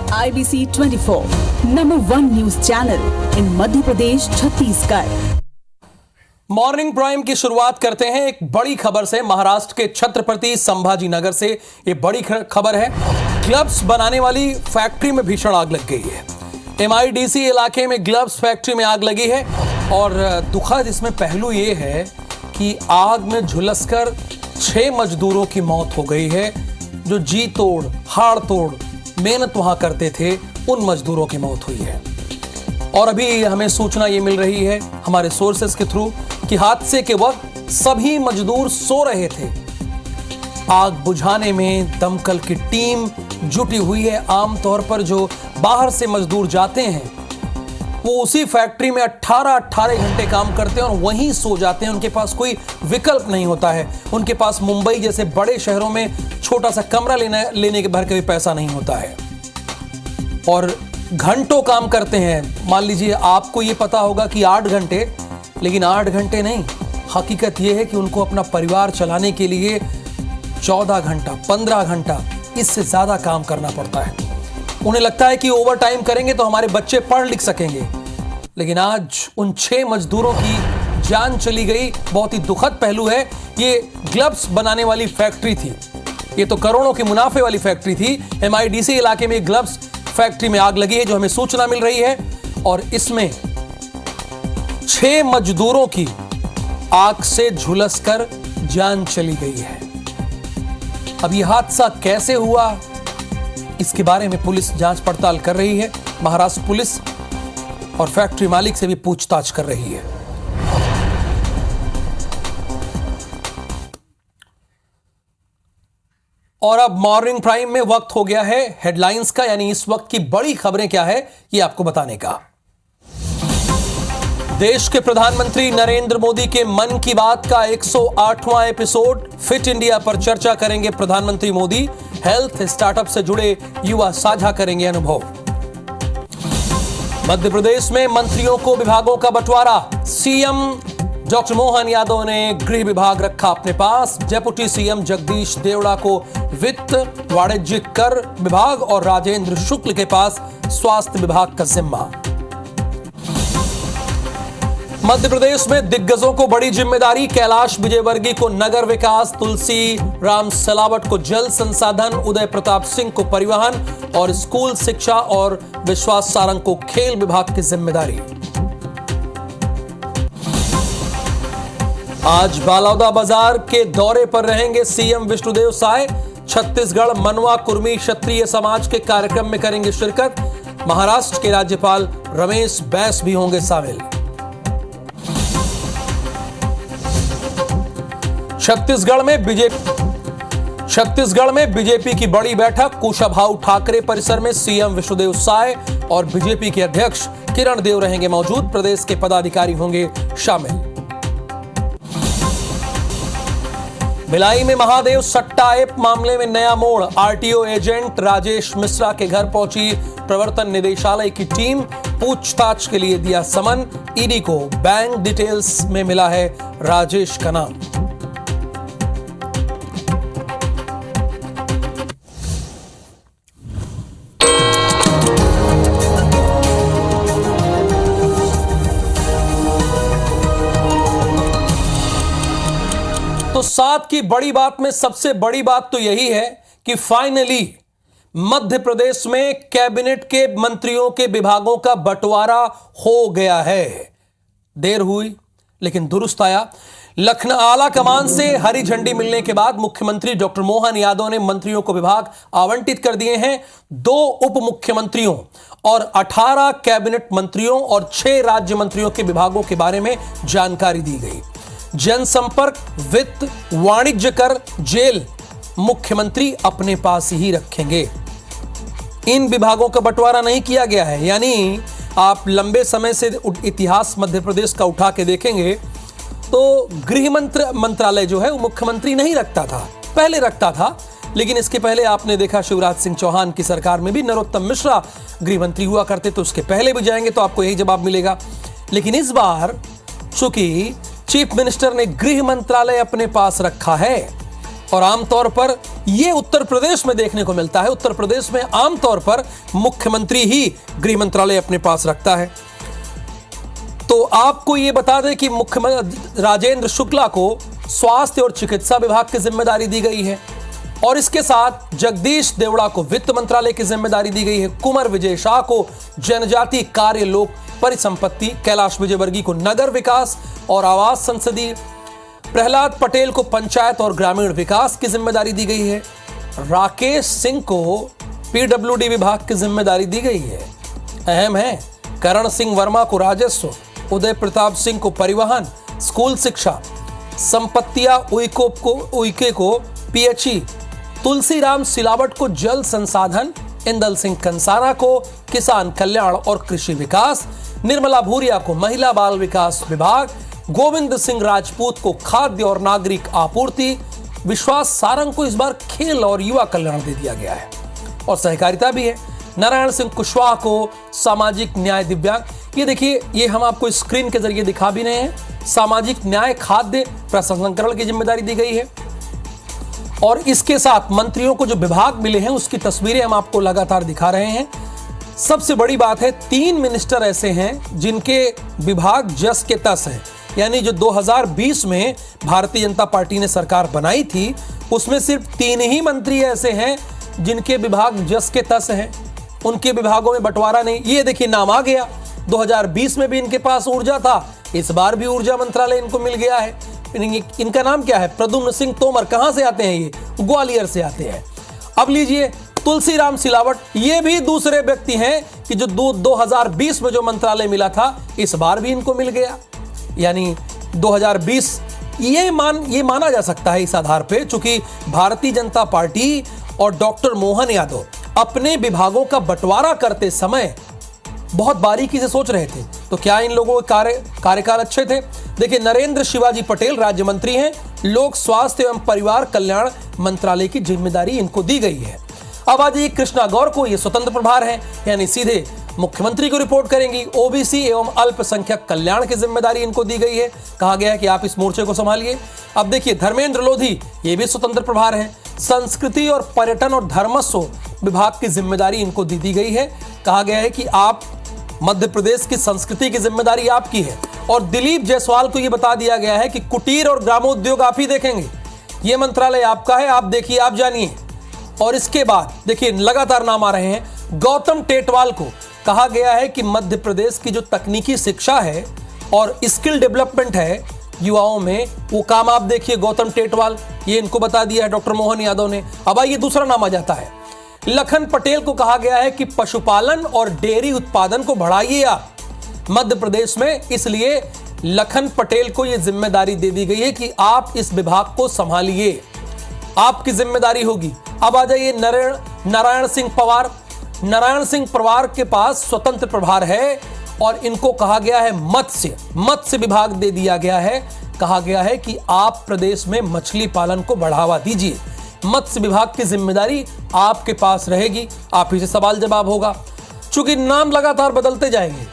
IBC 24, number 1 news channel in Madhya Pradesh, Chhattisgarh. Morning prime की शुरुआत करते हैं एक बड़ी खबर से। महाराष्ट्र के छत्रपति संभाजीनगर से ये बड़ी खबर है। ग्लव्स बनाने वाली फैक्ट्री में भीषण आग लग गई है। MIDC इलाके में ग्लव्स फैक्ट्री में आग लगी है और दुखद इसमें पहलू ये है कि आग में झुलसकर 6 मजदूरों की मौत हो गई है। जो जी तोड़ हाड़ तोड़ मेहनत वहां करते थे, उन मजदूरों की मौत हुई है। और अभी हमें सूचना ये मिल रही है हमारे सोर्सेस के थ्रू कि हादसे के वक्त सभी मजदूर सो रहे थे। आग बुझाने में दमकल की टीम जुटी हुई है। आमतौर पर जो बाहर से मजदूर जाते हैं वो उसी फैक्ट्री में 18 घंटे काम करते हैं और वहीं सो जाते हैं। उनके पास कोई विकल्प नहीं होता है। उनके पास मुंबई जैसे बड़े शहरों में छोटा सा कमरा लेने के भर के भी पैसा नहीं होता है और घंटों काम करते हैं। मान लीजिए आपको ये पता होगा कि 8 घंटे, लेकिन 8 घंटे नहीं, हकीकत ये है कि उनको अपना परिवार चलाने के लिए 14 घंटा 15 घंटा इससे ज्यादा काम करना पड़ता है। उन्हें लगता है कि ओवर टाइम करेंगे तो हमारे बच्चे पढ़ लिख सकेंगे, लेकिन आज उन 6 मजदूरों की जान चली गई। बहुत ही दुखद पहलू है। ये ग्लव्स बनाने वाली फैक्ट्री थी। ये तो करोड़ों के मुनाफे वाली फैक्ट्री थी। MIDC इलाके में ग्लव्स फैक्ट्री में आग लगी है, जो हमें सूचना मिल रही है, और इसमें 6 मजदूरों की आग से झुलसकर जान चली गई है। अब यह हादसा कैसे हुआ, इसके बारे में पुलिस जांच पड़ताल कर रही है। महाराष्ट्र पुलिस और फैक्ट्री मालिक से भी पूछताछ कर रही है। और अब मॉर्निंग प्राइम में वक्त हो गया है हेडलाइंस का, यानी इस वक्त की बड़ी खबरें क्या है ये आपको बताने का। देश के प्रधानमंत्री नरेंद्र मोदी के मन की बात का 108वां एपिसोड। फिट इंडिया पर चर्चा करेंगे प्रधानमंत्री मोदी। हेल्थ स्टार्टअप से जुड़े युवा साझा करेंगे अनुभव। मध्य प्रदेश में मंत्रियों को विभागों का बंटवारा। CM डॉक्टर मोहन यादव ने गृह विभाग रखा अपने पास। डेप्यूटी CM जगदीश देवड़ा को वित्त वाणिज्यिक कर विभाग और राजेंद्र शुक्ल के पास स्वास्थ्य विभाग का जिम्मा। मध्य प्रदेश में दिग्गजों को बड़ी जिम्मेदारी। कैलाश विजयवर्गीय को नगर विकास, तुलसी राम सिलावट को जल संसाधन, उदय प्रताप सिंह को परिवहन और स्कूल शिक्षा और विश्वास सारंग को खेल विभाग की जिम्मेदारी। आज बालौदा बाजार के दौरे पर रहेंगे CM विष्णुदेव साय। छत्तीसगढ़ मनवा कुर्मी क्षत्रिय समाज के कार्यक्रम में करेंगे शिरकत। महाराष्ट्र के राज्यपाल रमेश बैस भी होंगे शामिल। छत्तीसगढ़ में बीजेपी की बड़ी बैठक। कुशाभाऊ ठाकरे परिसर में CM विष्णुदेव साय और बीजेपी के अध्यक्ष किरण देव रहेंगे मौजूद। प्रदेश के पदाधिकारी होंगे शामिल। भिलाई में महादेव सट्टा ऐप मामले में नया मोड़। RTO एजेंट राजेश मिश्रा के घर पहुंची प्रवर्तन निदेशालय की टीम। पूछताछ के लिए दिया समन। ED को बैंक डिटेल्स में मिला है राजेश का नाम। तो साथ की बड़ी बात में सबसे बड़ी बात तो यही है कि फाइनली मध्य प्रदेश में कैबिनेट के मंत्रियों के विभागों का बंटवारा हो गया है। देर हुई लेकिन दुरुस्त आया। लखनऊ आला कमान से हरी झंडी मिलने के बाद मुख्यमंत्री डॉक्टर मोहन यादव ने मंत्रियों को विभाग आवंटित कर दिए हैं। 2 उप मुख्यमंत्रियों और 18 कैबिनेट मंत्रियों और 6 राज्य मंत्रियों के विभागों के बारे में जानकारी दी गई। जनसंपर्क, वित्त, वाणिज्य कर, जेल मुख्यमंत्री अपने पास ही रखेंगे। इन विभागों का बंटवारा नहीं किया गया है। यानी आप लंबे समय से इतिहास मध्य प्रदेश का उठा के देखेंगे तो गृह मंत्रालय जो है वो मुख्यमंत्री नहीं रखता था, पहले रखता था। लेकिन इसके पहले आपने देखा शिवराज सिंह चौहान की सरकार में भी नरोत्तम मिश्रा गृह मंत्री हुआ करते, तो उसके पहले भी जाएंगे तो आपको यही जवाब मिलेगा। लेकिन इस बार चूंकि चीफ मिनिस्टर ने गृह मंत्रालय अपने पास रखा है और आमतौर पर यह उत्तर प्रदेश में देखने को मिलता है। उत्तर प्रदेश में आमतौर पर मुख्यमंत्री ही गृह मंत्रालय अपने पास रखता है। तो आपको यह बता दें कि मुख्यमंत्री राजेंद्र शुक्ला को स्वास्थ्य और चिकित्सा विभाग की जिम्मेदारी दी गई है और इसके साथ जगदीश देवड़ा को वित्त मंत्रालय की जिम्मेदारी दी गई है। कुंवर विजय शाह को जनजातीय कार्य, लोक परिसंपत्ति, कैलाश विजयवर्गीय को नगर विकास और आवास संसदीय, प्रहलाद पटेल को पंचायत और ग्रामीण विकास की जिम्मेदारी दी गई है। राकेश सिंह को पीडब्ल्यूडी विभाग की जिम्मेदारी दी गई है। अहम है। करण सिंह वर्मा को राजस्व, उदय प्रताप सिंह को परिवहन, स्कूल शिक्षा, संपत्तियां उइके को पीएचई, तुलसीराम सिलावट को जल संसाधन, इंदल सिंह कंसाना को किसान कल्याण और कृषि विकास, निर्मला भूरिया को महिला बाल विकास विभाग, गोविंद सिंह राजपूत को खाद्य और नागरिक आपूर्ति, विश्वास सारंग को इस बार खेल और युवा कल्याण दे दिया गया है और सहकारिता भी है। नारायण सिंह कुशवाहा को सामाजिक न्याय, दिव्यांग, ये देखिए, ये हम आपको स्क्रीन के जरिए दिखा भी रहे हैं। सामाजिक न्याय, खाद्य प्रसंस्करण की जिम्मेदारी दी गई है और इसके साथ मंत्रियों को जो विभाग मिले हैं उसकी तस्वीरें हम आपको लगातार दिखा रहे हैं। सबसे बड़ी बात है, 3 मिनिस्टर ऐसे हैं जिनके विभाग जस के तस हैं। यानी जो 2020 में भारतीय जनता पार्टी ने सरकार बनाई थी उसमें सिर्फ 3 ही मंत्री ऐसे हैं जिनके विभाग जस के तस हैं, उनके विभागों में बंटवारा नहीं। ये देखिए, नाम आ गया। 2020 में भी इनके पास ऊर्जा था, इस बार भी ऊर्जा मंत्रालय इनको मिल गया है। इनका नाम क्या है? प्रद्युम्न सिंह तोमर। कहां से आते हैं ये? ग्वालियर से आते हैं। अब लीजिए, तुलसीराम सिलावट, ये भी दूसरे व्यक्ति हैं कि जो 2020 में जो मंत्रालय मिला था इस बार भी इनको मिल गया। यानी 2020 ये माना जा सकता है इस आधार पे, चूंकि भारतीय जनता पार्टी और डॉक्टर मोहन यादव अपने विभागों का बंटवारा करते समय बहुत बारीकी से सोच रहे थे। तो क्या इन लोगों के कार्यकाल अच्छे थे? देखिए, नरेंद्र शिवाजी पटेल राज्य मंत्री हैं, लोक स्वास्थ्य एवं परिवार कल्याण मंत्रालय की जिम्मेदारी इनको दी गई है। अब आ जाइए कृष्णा गौर को, ये स्वतंत्र प्रभार है, यानी सीधे मुख्यमंत्री को रिपोर्ट करेंगी। ओबीसी एवं अल्पसंख्यक कल्याण की जिम्मेदारी इनको दी गई है, कहा गया है कि आप इस मोर्चे को संभालिए। अब देखिए, धर्मेंद्र लोधी, ये भी स्वतंत्र प्रभार है, संस्कृति और पर्यटन और धर्मस्व विभाग की जिम्मेदारी इनको दी गई है। कहा गया है कि आप मध्य प्रदेश की संस्कृति की जिम्मेदारी आपकी है। और दिलीप जायसवाल को यह बता दिया गया है कि कुटीर और ग्रामोद्योग आप ही देखेंगे, यह मंत्रालय आपका है, आप देखिए, आप जानिए। और इसके बाद देखिए, लगातार नाम आ रहे हैं। गौतम टेटवाल को कहा गया है कि मध्य प्रदेश की जो तकनीकी शिक्षा है और स्किल डेवलपमेंट है युवाओं में, वो काम आप देखिए, गौतम टेटवाल, ये इनको बता दिया है डॉक्टर मोहन यादव ने। अब आइए दूसरा नाम आ जाता है, लखन पटेल को कहा गया है कि पशुपालन और डेयरी उत्पादन को बढ़ाइए आप मध्य प्रदेश में, इसलिए लखन पटेल को यह जिम्मेदारी दे दी गई है कि आप इस विभाग को संभालिए, आपकी जिम्मेदारी होगी। अब आ जाइए नारायण सिंह पवार। नारायण सिंह पवार के पास स्वतंत्र प्रभार है और इनको कहा गया है मत्स्य विभाग दे दिया गया है। कहा गया है कि आप प्रदेश में मछली पालन को बढ़ावा दीजिए, मत्स्य विभाग की जिम्मेदारी आपके पास रहेगी, आप ही से सवाल जवाब होगा। चूंकि नाम लगातार बदलते जाएंगे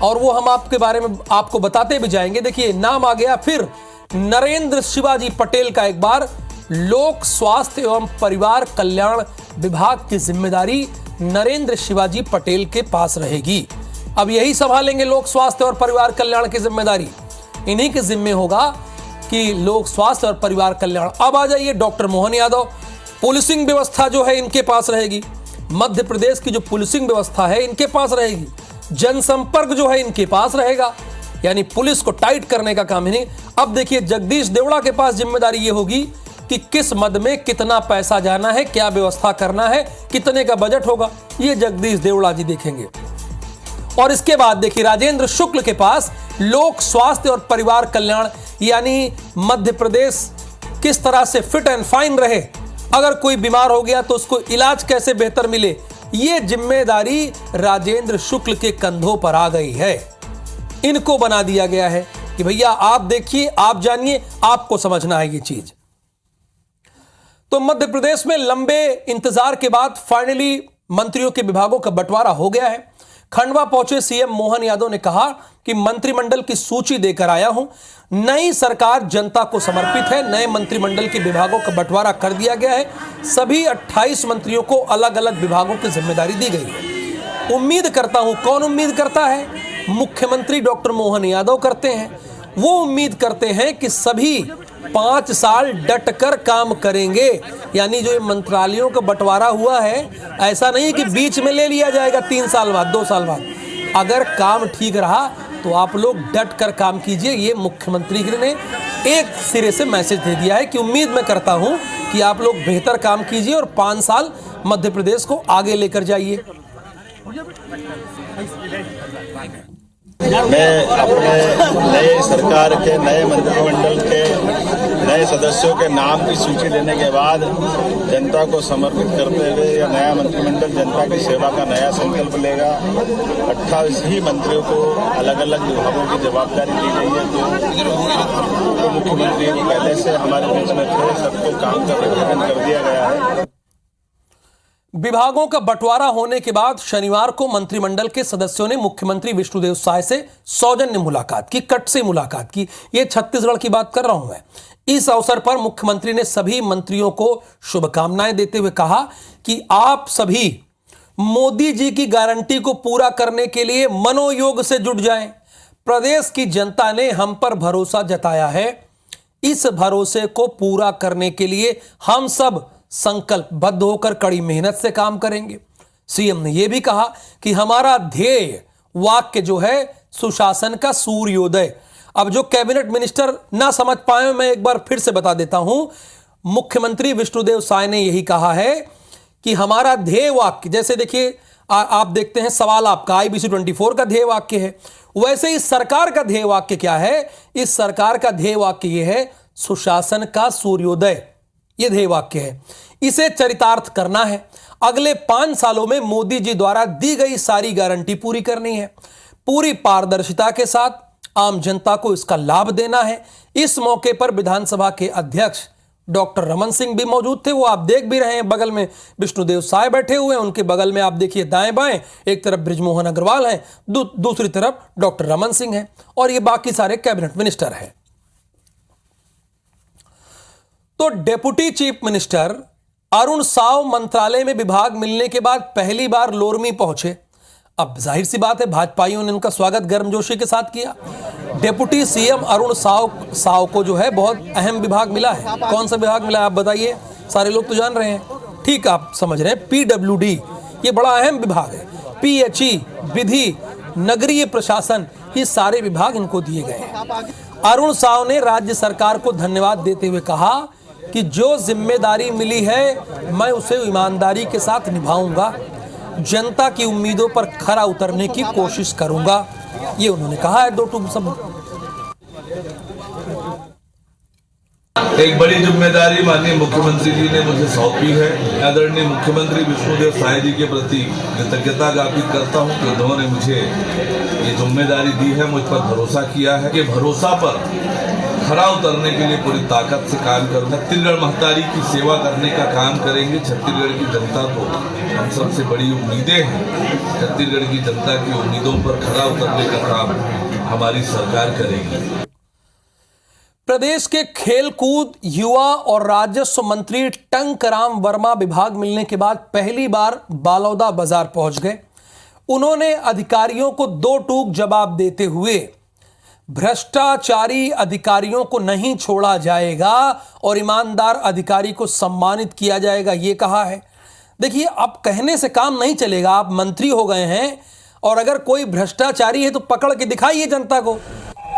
और वो हम आपके बारे में आपको बताते भी जाएंगे। देखिए, नाम आ गया फिर नरेंद्र शिवाजी पटेल का। एक बार लोक स्वास्थ्य एवं परिवार कल्याण विभाग की जिम्मेदारी नरेंद्र शिवाजी पटेल के पास रहेगी। अब यही संभालेंगे लोक स्वास्थ्य और परिवार कल्याण की जिम्मेदारी, इन्हीं के जिम्मे होगा कि लोक स्वास्थ्य और परिवार कल्याण। अब आ जाइए डॉक्टर मोहन यादव। पुलिसिंग व्यवस्था जो है इनके पास रहेगी, मध्य प्रदेश की जो पुलिसिंग व्यवस्था है इनके पास रहेगी। जनसंपर्क जो है इनके पास रहेगा, यानी पुलिस को टाइट करने का काम इन्हें। अब देखिए, जगदीश देवड़ा के पास जिम्मेदारी ये होगी कि किस मद में कितना पैसा जाना है, क्या व्यवस्था करना है, कितने का बजट होगा, ये जगदीश देवड़ा जी देखेंगे। और इसके बाद देखिए, राजेंद्र शुक्ल के पास लोक स्वास्थ्य और परिवार कल्याण, यानी मध्य प्रदेश किस तरह से फिट एंड फाइन रहे, अगर कोई बीमार हो गया तो उसको इलाज कैसे बेहतर मिले, ये जिम्मेदारी राजेंद्र शुक्ल के कंधों पर आ गई है। इनको बना दिया गया है कि भैया आप देखिए, आप जानिए, आपको समझना है ये चीज। तो मध्य प्रदेश में लंबे इंतजार के बाद फाइनली मंत्रियों के विभागों का बंटवारा हो गया है। खंडवा पहुंचे सीएम मोहन यादव ने कहा कि मंत्रिमंडल की सूची देकर आया हूं। नई सरकार जनता को समर्पित है। नए मंत्रिमंडल के विभागों का बंटवारा कर दिया गया है। सभी 28 मंत्रियों को अलग अलग विभागों की जिम्मेदारी दी गई है। उम्मीद करता हूं, कौन उम्मीद करता है? मुख्यमंत्री डॉक्टर मोहन यादव करते हैं। वो उम्मीद करते हैं कि सभी 5 साल डटकर काम करेंगे। यानी जो ये मंत्रालयों का बंटवारा हुआ है, ऐसा नहीं कि बीच में ले लिया जाएगा 3 साल बाद, 2 साल बाद। अगर काम ठीक रहा तो आप लोग डट कर काम कीजिए। ये मुख्यमंत्री ने एक सिरे से मैसेज दे दिया है कि उम्मीद मैं करता हूं कि आप लोग बेहतर काम कीजिए और 5 साल मध्य प्रदेश को आगे लेकर जाइए। मैं अपने नए सरकार के नए मंत्रिमंडल के नए सदस्यों के नाम की सूची देने के बाद जनता को समर्पित करते हुए यह नया मंत्रिमंडल जनता की सेवा का नया संकल्प लेगा। 28 ही मंत्रियों को अलग अलग विभागों की जवाबदारी दी गई है। जो मुख्यमंत्री पहले से हमारे बीच में थे, सबको काम का विभाजन कर दिया गया है। विभागों का बंटवारा होने के बाद शनिवार को मंत्रिमंडल के सदस्यों ने मुख्यमंत्री विष्णुदेव साय से सौजन्य मुलाकात की, कट से मुलाकात की। ये छत्तीसगढ़ की बात कर रहा हूं मैं। इस अवसर पर मुख्यमंत्री ने सभी मंत्रियों को शुभकामनाएं देते हुए कहा कि आप सभी मोदी जी की गारंटी को पूरा करने के लिए मनोयोग से जुट जाएं। प्रदेश की जनता ने हम पर भरोसा जताया है। इस भरोसे को पूरा करने के लिए हम सब संकल्पबद्ध होकर कड़ी मेहनत से काम करेंगे। सीएम ने यह भी कहा कि हमारा ध्येय वाक्य जो है सुशासन का सूर्योदय। अब जो कैबिनेट मिनिस्टर ना समझ पाए, मैं एक बार फिर से बता देता हूं। मुख्यमंत्री विष्णुदेव साय ने यही कहा है कि हमारा ध्येय वाक्य, जैसे देखिए आप देखते हैं सवाल आपका IBC 24 का ध्येय वाक्य है, वैसे इस सरकार का ध्येय वाक्य क्या है? इस सरकार का ध्येय वाक्य यह है सुशासन का सूर्योदय। यह ध्येय वाक्य है, इसे चरितार्थ करना है। अगले 5 सालों में मोदी जी द्वारा दी गई सारी गारंटी पूरी करनी है। पूरी पारदर्शिता के साथ आम जनता को इसका लाभ देना है। इस मौके पर विधानसभा के अध्यक्ष डॉक्टर रमन सिंह भी मौजूद थे। वो आप देख भी रहे हैं, बगल में विष्णुदेव साय बैठे हुए हैं, उनके बगल में आप देखिए दाएं बाएं, एक तरफ बृजमोहन अग्रवाल हैं, दूसरी तरफ डॉक्टर रमन सिंह हैं, और ये बाकी सारे कैबिनेट मिनिस्टर हैं। तो deputy chief minister Arun Sao मंत्रालय में विभाग मिलने के बाद पहली बार लोरमी पहुंचे। अब जाहिर सी बात है भाजपाइयों ने उनका स्वागत गर्मजोशी के साथ किया। डेप्यूटी सीएम अरुण साव को जो है बहुत अहम विभाग मिला है। कौन सा विभाग मिला है आप बताइए? सारे लोग तो जान रहे हैं, ठीक आप समझ रहे हैं, PWD, ये बड़ा अहम विभाग है। PHE, विधि, नगरीय प्रशासन, ये सारे विभाग इनको दिए गए हैं। अरुण साव ने राज्य सरकार को धन्यवाद देते हुए कहा कि जो जिम्मेदारी मिली है मैं उसे ईमानदारी के साथ निभाऊंगा, जनता की उम्मीदों पर खरा उतरने की कोशिश करूंगा। ये उन्होंने कहा है 2 टूक शब्द। एक बड़ी जिम्मेदारी माननीय मुख्यमंत्री जी ने मुझे सौंपी है। आदरणीय मुख्यमंत्री विष्णुदेव साय जी के प्रति कृतज्ञता ज्ञापित करता हूं कि उन्होंने मुझे ये जिम्मेदारी दी है, मुझ पर भरोसा किया है। कि भरोसा पर खरा उतरने के लिए पूरी ताकत से काम करूंगा। छत्तीसगढ़ महतारी की सेवा करने का काम करेंगे। छत्तीसगढ़ की जनता को हम सबसे बड़ी उम्मीदें हैं। छत्तीसगढ़ की जनता की उम्मीदों पर खरा उतरने का काम हमारी सरकार करेगी। प्रदेश के खेलकूद, युवा और राजस्व मंत्री टंकराम वर्मा विभाग मिलने के बाद पहली बार बालौदा बाजार पहुंच गए। उन्होंने अधिकारियों को 2 टूक जवाब देते हुए भ्रष्टाचारी अधिकारियों को नहीं छोड़ा जाएगा और ईमानदार अधिकारी को सम्मानित किया जाएगा, ये कहा है। देखिए, अब कहने से काम नहीं चलेगा। आप मंत्री हो गए हैं और अगर कोई भ्रष्टाचारी है तो पकड़ के दिखाइए जनता को।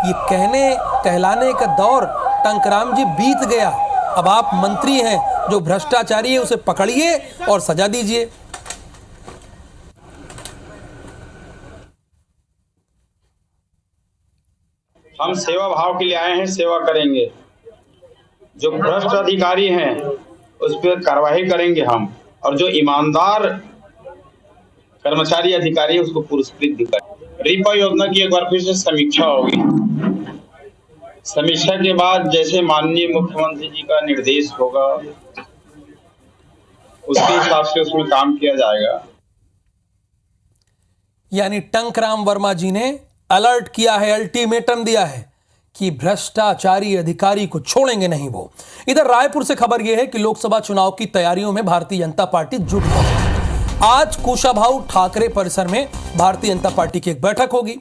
ये कहने कहलाने का दौर टंकराम जी बीत गया। अब आप मंत्री हैं, जो भ्रष्टाचारी है उसे पकड़िए और सजा दीजिए। हम सेवा भाव के लिए आए हैं, सेवा करेंगे। जो भ्रष्ट अधिकारी हैं उस पर कार्रवाई करेंगे हम, और जो ईमानदार कर्मचारी अधिकारी है उसको पुरस्कृत भी करेंगे। रिपा योजना की एक बार फिर से समीक्षा होगी। समीक्षा के बाद जैसे माननीय मुख्यमंत्री जी का निर्देश होगा उसके हिसाब से उसमें काम किया जाएगा। यानी टंकराम वर्मा जी ने अलर्ट किया है, अल्टीमेटम दिया है कि भ्रष्टाचारी अधिकारी को छोड़ेंगे नहीं वो। इधर रायपुर से खबर यह है कि लोकसभा चुनाव की तैयारियों में भारतीय जनता पार्टी जुट गई है। आज कुशाभाऊ ठाकरे परिसर में भारतीय जनता पार्टी की एक बैठक होगी।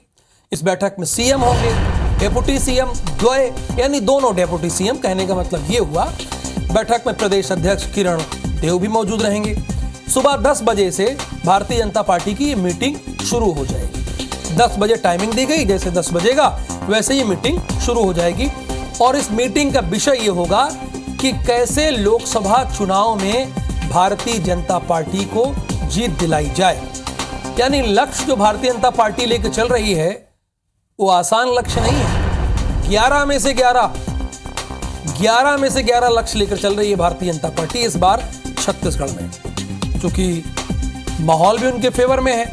इस बैठक में सीएम होंगे, डेप्यूटी सीएम द्वय, यानी दोनों डेप्यूटी सीएम। कहने का मतलब यह हुआ, बैठक में प्रदेश अध्यक्ष किरण देव भी मौजूद रहेंगे। सुबह 10 बजे से भारतीय जनता पार्टी की ये मीटिंग शुरू हो जाएगी। 10 बजे टाइमिंग दी गई, जैसे 10 बजेगा वैसे ही मीटिंग शुरू हो जाएगी। और इस मीटिंग का विषय ये होगा कि कैसे लोकसभा चुनाव में भारतीय जनता पार्टी को जीत दिलाई जाए। यानी लक्ष्य जो भारतीय जनता पार्टी लेकर चल रही है वो आसान लक्ष्य नहीं है। 11 में से 11 लक्ष्य लेकर चल रही है भारतीय जनता पार्टी इस बार छत्तीसगढ़ में, क्योंकि माहौल भी उनके फेवर में है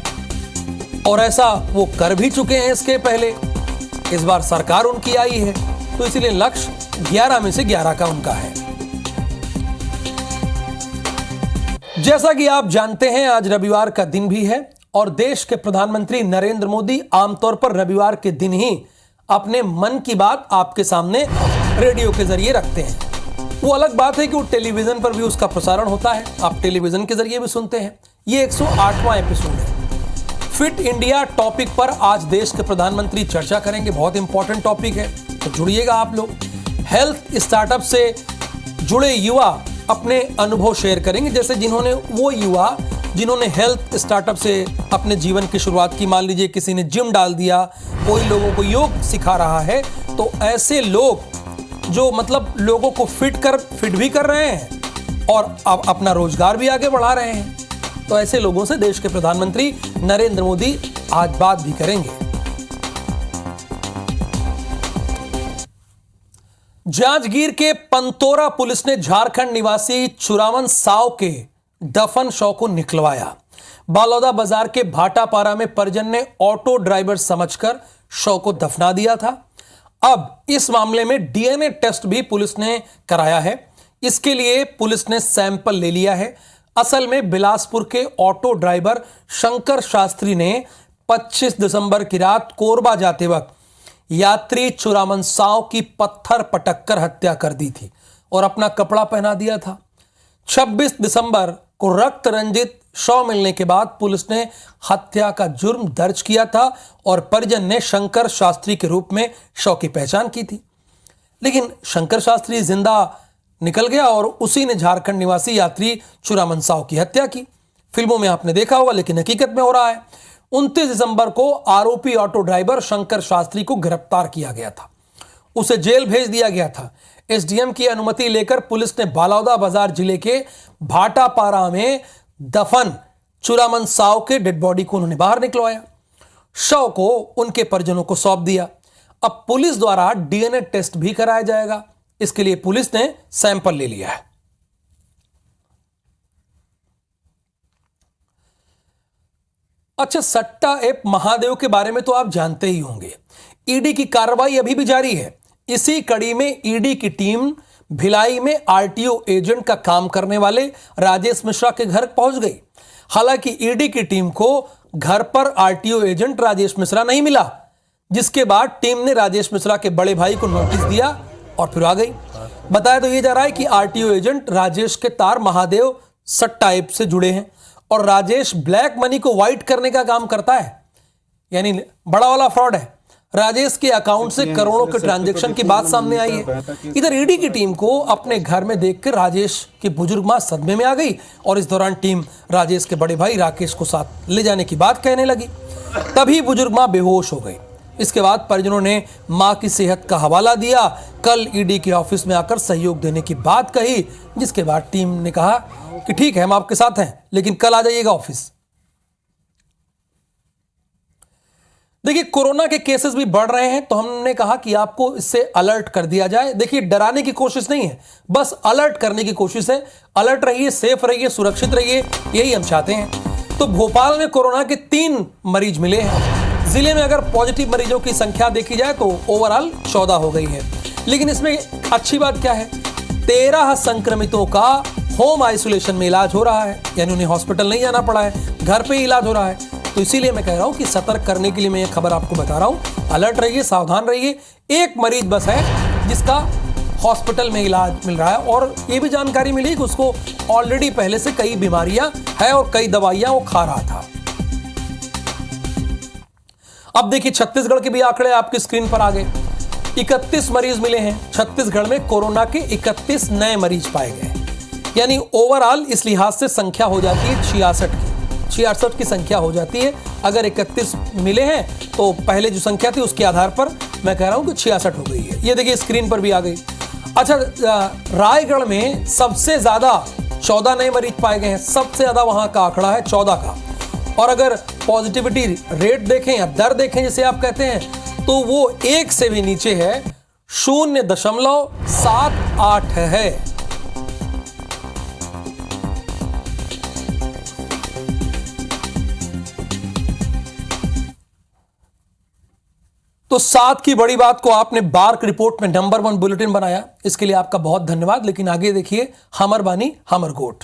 और ऐसा वो कर भी चुके हैं इसके पहले। इस बार सरकार उनकी आई है, तो इसीलिए लक्ष्य 11 में से 11 का उनका है। जैसा कि आप जानते हैं, आज रविवार का दिन भी है और देश के प्रधानमंत्री नरेंद्र मोदी आमतौर पर रविवार के दिन ही अपने मन की बात आपके सामने रेडियो के जरिए रखते हैं। वो अलग बात है कि वो टेलीविजन पर भी उसका प्रसारण होता है, आप टेलीविजन के जरिए भी सुनते हैं। ये 108वां एपिसोड है। फिट इंडिया टॉपिक पर आज देश के प्रधानमंत्री चर्चा करेंगे। बहुत इंपॉर्टेंट टॉपिक है, तो जुड़िएगा आप लोग। हेल्थ स्टार्टअप से जुड़े युवा अपने अनुभव शेयर करेंगे, जैसे वो युवा जिन्होंने हेल्थ स्टार्टअप से अपने जीवन की शुरुआत की। मान लीजिए किसी ने जिम डाल दिया, कोई लोगों को योग सिखा रहा है, तो ऐसे लोग जो मतलब लोगों को फिट भी कर रहे हैं और अब अपना रोजगार भी आगे बढ़ा रहे हैं, तो ऐसे लोगों से देश के प्रधानमंत्री नरेंद्र मोदी आज बात भी करेंगे। जांजगीर के पंतोरा पुलिस ने झारखंड निवासी चुरावन साव के दफन शव को निकलवाया। बालौदा बाजार के भाटापारा में परिजन ने ऑटो ड्राइवर समझकर शव को दफना दिया था। अब इस मामले में डीएनए टेस्ट भी पुलिस ने कराया है। इसके लिए पुलिस ने सैंपल ले लिया है। असल में बिलासपुर के ऑटो ड्राइवर शंकर शास्त्री ने 25 दिसंबर की रात कोरबा जाते वक्त यात्री चुरावन साव की पत्थर पटककर हत्या कर दी थी और अपना कपड़ा पहना दिया था। 26 दिसंबर को रक्त रंजित शव मिलने के बाद पुलिस ने हत्या का जुर्म दर्ज किया था और परिजन ने शंकर शास्त्री के रूप में शव की पहचान की थी। लेकिन शंकर शास्त्री जिंदा निकल गया और उसी ने झारखंड निवासी यात्री चुरावन साव की हत्या की। फिल्मों में आपने देखा होगा, लेकिन हकीकत में हो रहा है। 29 दिसंबर को आरोपी ऑटो ड्राइवर शंकर शास्त्री को गिरफ्तार किया गया था, उसे जेल भेज दिया गया था। एसडीएम की अनुमति लेकर पुलिस ने बालौदा बाजार जिले के भाटापारा में दफन चुरावन साव के डेड बॉडी को उन्होंने बाहर निकलवाया। शव को उनके परिजनों को सौंप दिया। अब पुलिस द्वारा डीएनए टेस्ट भी कराया जाएगा। इसके लिए पुलिस ने सैंपल ले लिया है। अच्छा, सट्टा ऐप महादेव के बारे में तो आप जानते ही होंगे। ईडी की कार्रवाई अभी भी जारी है। इसी कड़ी में ईडी की टीम भिलाई में आरटीओ एजेंट का काम करने वाले राजेश मिश्रा के घर पहुंच गई। हालांकि ईडी की टीम को घर पर आरटीओ एजेंट राजेश मिश्रा नहीं मिला, जिसके बाद टीम ने राजेश मिश्रा के बड़े भाई को नोटिस दिया और फिर आ गई। बताया तो ये जा रहा है कि आरटीओ एजेंट राजेश के तार महादेव सट्टा ऐप से जुड़े हैं और राजेश ब्लैक मनी को व्हाइट करने का काम करता है, यानी बड़ा वाला फ्रॉड है। राजेश के अकाउंट से करोड़ों के ट्रांजैक्शन की बात सामने आई है। इधर ईडी की टीम को अपने घर में देखकर राजेश की बुजुर्ग मां सदमे में आ गई और इस दौरान टीम राजेश के बड़े भाई राकेश को साथ ले जाने की बात कहने लगी। तभी बुजुर्ग मां बेहोश हो गई। इसके बाद परिजनों ने मां की सेहत का हवाला दिया। कल ईडी के ऑफिस में आकर सहयोग देने की बात कही, जिसके बाद टीम ने कहा कि ठीक है, हम आपके साथ हैं, लेकिन कल आ जाइएगा ऑफिस। देखिए, कोरोना के केसेस भी बढ़ रहे हैं, तो हमने कहा कि आपको इससे अलर्ट कर दिया जाए। देखिए, डराने की कोशिश नहीं है, बस अलर्ट करने की कोशिश है। अलर्ट रहिए, सेफ रहिए, सुरक्षित रहिए, यही हम चाहते हैं। तो भोपाल में कोरोना के 3 मरीज मिले हैं। जिले में अगर पॉजिटिव मरीजों की संख्या देखी जाए तो ओवरऑल 14 हो गई है। लेकिन इसमें अच्छी बात क्या है, 13 संक्रमितों का होम आइसोलेशन में इलाज हो रहा है, यानी उन्हें हॉस्पिटल नहीं जाना पड़ा है, घर पे ही इलाज हो रहा है। तो इसीलिए मैं कह रहा हूं कि सतर्क करने के लिए मैं ये खबर आपको बता रहा हूं। अलर्ट रहिए, सावधान रहिए। एक मरीज बस है जिसका हॉस्पिटल में इलाज मिल रहा है, और ये भी जानकारी मिली कि उसको ऑलरेडी पहले से कई बीमारियां है और कई दवाइयां वो खा रहा था। अब देखिए छत्तीसगढ़ के भी आंकड़े आपकी स्क्रीन पर आ गए। 31 मरीज मिले हैं छत्तीसगढ़ में, कोरोना के 31 नए मरीज पाए गए, यानी ओवरऑल इस लिहाज से संख्या हो जाती है 66 की संख्या हो जाती है। अगर 31 मिले हैं तो पहले जो संख्या थी उसके आधार पर मैं कह रहा हूं कि 66 हो गई है। ये देखिए स्क्रीन पर भी आ गई। अच्छा, रायगढ़ में सबसे ज्यादा 14 नए मरीज पाए गए हैं, सबसे ज्यादा वहां का आंकड़ा है 14 का। और अगर पॉजिटिविटी रेट देखें या दर देखें जिसे आप कहते हैं, तो वो 1 से भी नीचे है, 0.78 है। तो 7 की बड़ी बात को आपने बार्क रिपोर्ट में नंबर 1 बुलेटिन बनाया, इसके लिए आपका बहुत धन्यवाद। लेकिन आगे देखिए, हमर बानी हमर गोट।